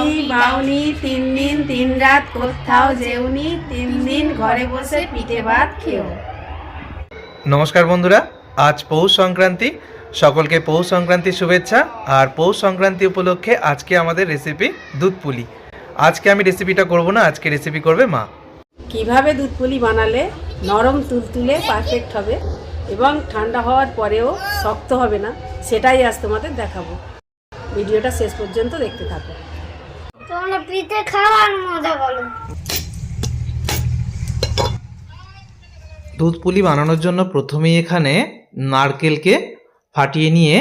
খাওনি বাউনি 3 দিন 3 রাত কোথাও যেওনি 3 দিন ঘরে বসে পিঠে ভাত খেও। নমস্কার বন্ধুরা, আজ পৌষ সংক্রান্তি। সকলকে পৌষ সংক্রান্তির শুভেচ্ছা। আর পৌষ সংক্রান্তি উপলক্ষে আজকে আমাদের রেসিপি দুধ পুলি। আজকে আমি রেসিপিটা করব না, আজকে রেসিপি করবে মা। কিভাবে দুধ পুলি বানালে নরম তুলতুলে পারফেক্ট হবে এবং ঠান্ডা হওয়ার পরেও শক্ত হবে না, সেটাই আজ তোমাদের দেখাবো। ভিডিওটা শেষ পর্যন্ত দেখতে থাকো। তোমরা পিঠে খাওয়ার মজা বলো। দুধ পুলি বানানোর জন্য প্রথমেই এখানে নারকেলকে ফাটিয়ে নিয়ে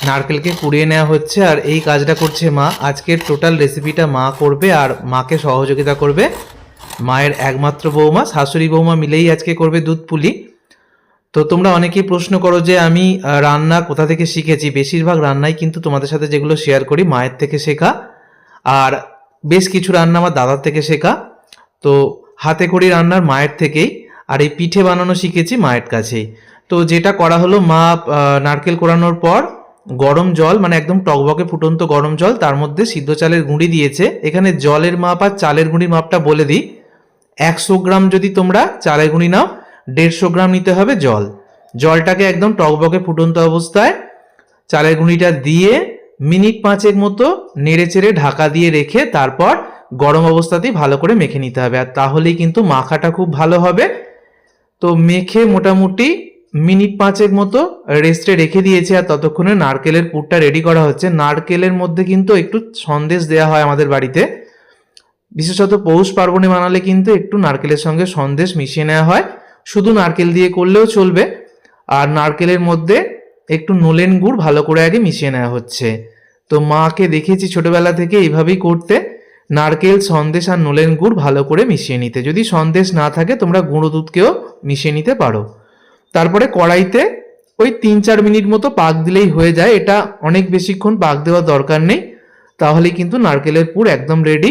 নারকেলকে কুড়িয়ে নেওয়া হচ্ছে। আর এই কাজটা করছে মা। আজকের টোটাল রেসিপিটা মা করবে আর মাকে সহযোগিতা করবে মায়ের একমাত্র বৌমা, শাশুড়ি বৌমা মিলেই আজকে করবে দুধ পুলি। তো তোমরা অনেকেই প্রশ্ন করো যে আমি রান্না কোথা থেকে শিখেছি। বেশিরভাগ রান্নাই কিন্তু তোমাদের সাথে যেগুলো শেয়ার করি মায়ের থেকে শেখা, আর বেশ কিছু রান্না আমার দাদার থেকে শেখা। তো হাতে খড়ি রান্নার মায়ের থেকেই, আর এই পিঠে বানানো শিখেছি মায়ের কাছেই। তো যেটা করা হলো, মা নারকেল কোড়ানোর পর গরম জল, মানে একদম টকবকে ফুটন্ত গরম জল, তার মধ্যে সিদ্ধ চালের গুঁড়ি দিয়েছে। এখানে জলের মাপ আর চালের গুঁড়ির মাপটা বলে দিই। 100 গ্রাম যদি তোমরা চালের গুঁড়ি নাও, 150 গ্রাম নিতে হবে জল। জলটাকে একদম টকবকে ফুটন্ত অবস্থায় চালের গুঁড়িটা দিয়ে মিনিট 5 মতো নেড়ে চেড়ে ঢাকা দিয়ে রেখে তারপর গরম অবস্থাতেই ভালো করে মেখে নিতে হবে। আর তাহলেই কিন্তু মাখাটা খুব ভালো হবে। তো মেখে মোটামুটি মিনিট 5 মতো রেস্টে রেখে দিয়েছে। আর ততক্ষণে নারকেলের পুরটা রেডি করা হচ্ছে। নারকেলের মধ্যে কিন্তু একটু সন্দেশ দেওয়া হয় আমাদের বাড়িতে, বিশেষত পৌষ পার্বণে বানালে কিন্তু একটু নারকেলের সঙ্গে সন্দেশ মিশিয়ে নেওয়া হয়। শুধু নারকেল দিয়ে করলেও চলবে। আর নারকেলের মধ্যে একটু নলেন গুড় ভালো করে আগে মিশিয়ে নেওয়া হচ্ছে। তো মাকে দেখেছি ছোটবেলা থেকে এইভাবেই করতে, নারকেল, সন্দেশ আর নলেন গুড় ভালো করে মিশিয়ে নিতে। যদি সন্দেশ না থাকে তোমরা গুঁড়ো দুধকেও মিশিয়ে নিতে পারো। তারপরে কড়াইতে ওই 3-4 মিনিট মতো পাক দিলেই হয়ে যায়। এটা অনেক বেশিক্ষণ পাক দেওয়ার দরকার নেই, তাহলেই কিন্তু নারকেলের পুর একদম রেডি।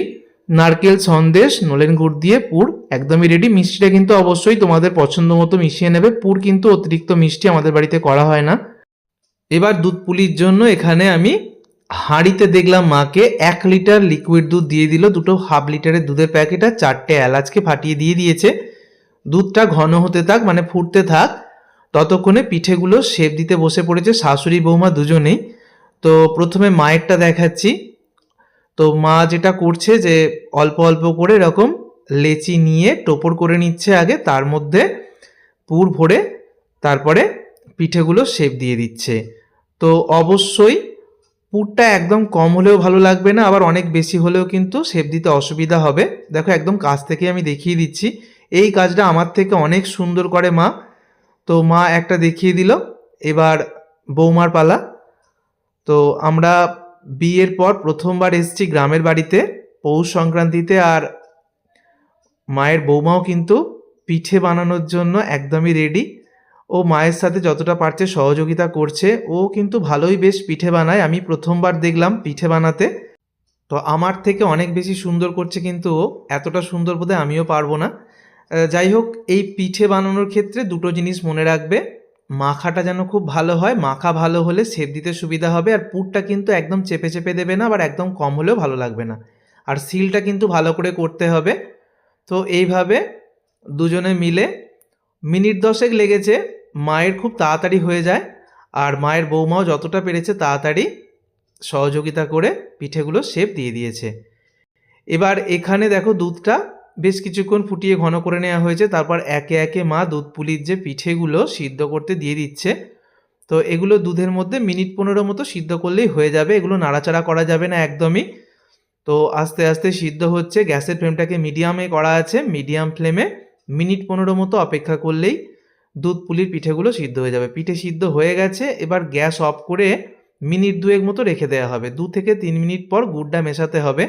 নারকেল, সন্দেশ, নলেন গুড় দিয়ে পুর একদমই রেডি। মিষ্টিটা কিন্তু অবশ্যই তোমাদের পছন্দ মতো মিশিয়ে নেবে। পুর কিন্তু অতিরিক্ত মিষ্টি আমাদের বাড়িতে করা হয় না। এবার দুধ পুলির জন্য এখানে আমি হাঁড়িতে দেখলাম মাকে 1 লিটার লিকুইড দুধ দিয়ে দিল। 2 হাফ লিটারের দুধের প্যাকেট আর 4টে এলাচকে ফাটিয়ে দিয়ে দিয়েছে। দুধটা ঘন হতে থাক, মানে ফুটতে থাক। ততক্ষণে পিঠেগুলো শেপ দিতে বসে পড়েছে শাশুড়ি বৌমা দুজনেই। তো প্রথমে মায়েরটা দেখাচ্ছি। তো মা যেটা করছে যে অল্প অল্প করে এরকম লেচি নিয়ে টোপর করে নিচ্ছে আগে, তার মধ্যে পুর ভরে তারপরে পিঠেগুলো শেপ দিয়ে দিচ্ছে। তো অবশ্যই পুরটা একদম কম হলেও ভালো লাগবে না, আবার অনেক বেশি হলেও কিন্তু শেপ দিতে অসুবিধা হবে। দেখো একদম কাছ থেকে আমি দেখিয়ে দিচ্ছি। এই কাজটা আমার থেকে অনেক সুন্দর করে মা। তো মা একটা দেখিয়ে দিল, এবার বৌমার পালা। তো আমরা বিয়ের পর প্রথমবার এসেছি গ্রামের বাড়িতে পৌষ সংক্রান্তিতে, আর মায়ের বৌমাও কিন্তু পিঠে বানানোর জন্য একদমই রেডি। ও মায়ের সাথে যতটা পারছে সহযোগিতা করছে। ও কিন্তু ভালোই বেশ পিঠে বানায়, আমি প্রথমবার দেখলাম পিঠে বানাতে। তো আমার থেকে অনেক বেশি সুন্দর করছে, কিন্তু ও এতটা সুন্দর বোধহয় আমিও পারবো না। যাই হোক, এই পিঠে বানানোর ক্ষেত্রে দুটো জিনিস মনে রাখবে। মাখাটা যেন খুব ভালো হয়, মাখা ভালো হলে শেপ দিতে সুবিধা হবে। আর পুরটা কিন্তু একদম চেপে চেপে দেবে না, আবার একদম কম হলেও ভালো লাগবে না। আর সিলটা কিন্তু ভালো করে করতে হবে। তো এইভাবে দুজনে মিলে মিনিট 10 লেগেছে। মায়ের খুব তাড়াতাড়ি হয়ে যায়, আর মায়ের বৌমাও যতটা পেরেছে তাড়াতাড়ি সহযোগিতা করে পিঠেগুলো শেপ দিয়ে দিয়েছে। এবার এখানে দেখো দুধটা বেশ কিছুক্ষণ ফুটিয়ে ঘন করে নেওয়া হয়েছে। তারপর একে একে মা দুধ পুলির যে পিঠেগুলো সিদ্ধ করতে দিয়ে দিচ্ছে। তো এগুলো দুধের মধ্যে মিনিট 15 মতো সিদ্ধ করলেই হয়ে যাবে। এগুলো নাড়াচাড়া করা যাবে না একদমই। তো আস্তে আস্তে সিদ্ধ হচ্ছে। গ্যাসের ফ্লেমটাকে মিডিয়ামে করা আছে। মিডিয়াম ফ্লেমে মিনিট 15 মতো অপেক্ষা করলেই দুধ পুলির পিঠেগুলো সিদ্ধ হয়ে যাবে। পিঠে সিদ্ধ হয়ে গেছে। এবার গ্যাস অফ করে মিনিট 2 মতো রেখে দেওয়া হবে। 2 থেকে 3 মিনিট পর গুড়টা মেশাতে হবে।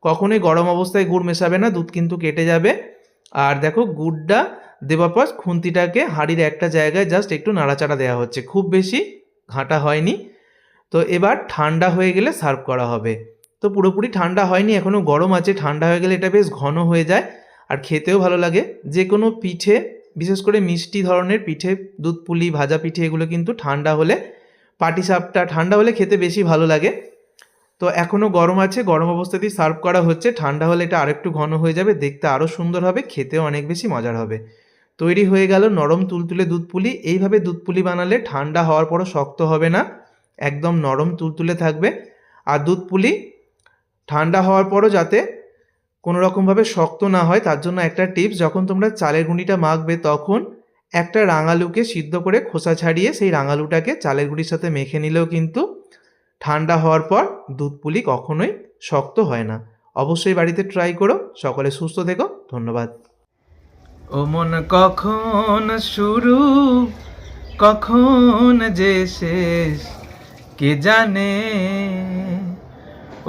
কখনোই গরম অবস্থায় গুড় মেশাবে না, দুধ কিন্তু কেটে যাবে। আর দেখো গুড়টা দেওয়ার পর খুন্তিটাকে হাঁড়ির একটা জায়গায় জাস্ট একটু নাড়াচাড়া দেওয়া হচ্ছে, খুব বেশি ঘাঁটা হয়নি। তো এবার ঠান্ডা হয়ে গেলে সার্ভ করা হবে। তো পুরোপুরি ঠান্ডা হয়নি, এখনও গরম আছে। ঠান্ডা হয়ে গেলে এটা বেশ ঘন হয়ে যায় আর খেতেও ভালো লাগে। যে কোনো পিঠে, বিশেষ করে মিষ্টি ধরনের পিঠে, দুধ পুলি, ভাজা পিঠে, এগুলো কিন্তু ঠান্ডা হলে, পাটিসাপটা ঠান্ডা হলে খেতে বেশি ভালো লাগে। তো এখনও গরম আছে, গরম অবস্থাতেই সার্ভ করা হচ্ছে। ঠান্ডা হলে এটা আরেকটু ঘন হয়ে যাবে, দেখতে আরও সুন্দর হবে, খেতেও অনেক বেশি মজার হবে। তৈরি হয়ে গেল নরম তুলতুলে দুধ পুলি। এইভাবে দুধ পুলি বানালে ঠান্ডা হওয়ার পরও শক্ত হবে না, একদম নরম তুলতুলে থাকবে। আর দুধ পুলি ঠান্ডা হওয়ার পরও যাতে কোনো রকমভাবে শক্ত না হয় তার জন্য একটা টিপস, যখন তোমরা চালের গুঁড়িটা মাখবে তখন একটা রাঙালুকে সিদ্ধ করে খোসা ছাড়িয়ে সেই রাঙালুটাকে চালের গুঁড়ির সাথে মেখে নিলেও কিন্তু ঠান্ডা হওয়ার পর দুধ পুলি কখনোই শক্ত হয় না। অবশ্যই বাড়িতে ট্রাই করো। সকলে সুস্থ থেকো, ধন্যবাদ। ও মন কখন শুরু কখন যে শেষ কে জানে,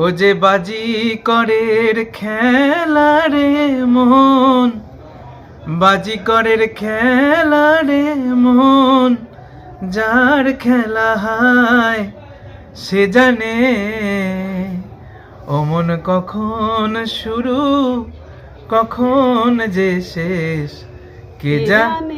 ও যে বাজি করের খেলা রে মন, বাজি করের খেলা রে মন, যার খেলা হায় সে জানে, ও মন কখন শুরু কখন যে শেষ কে জানে।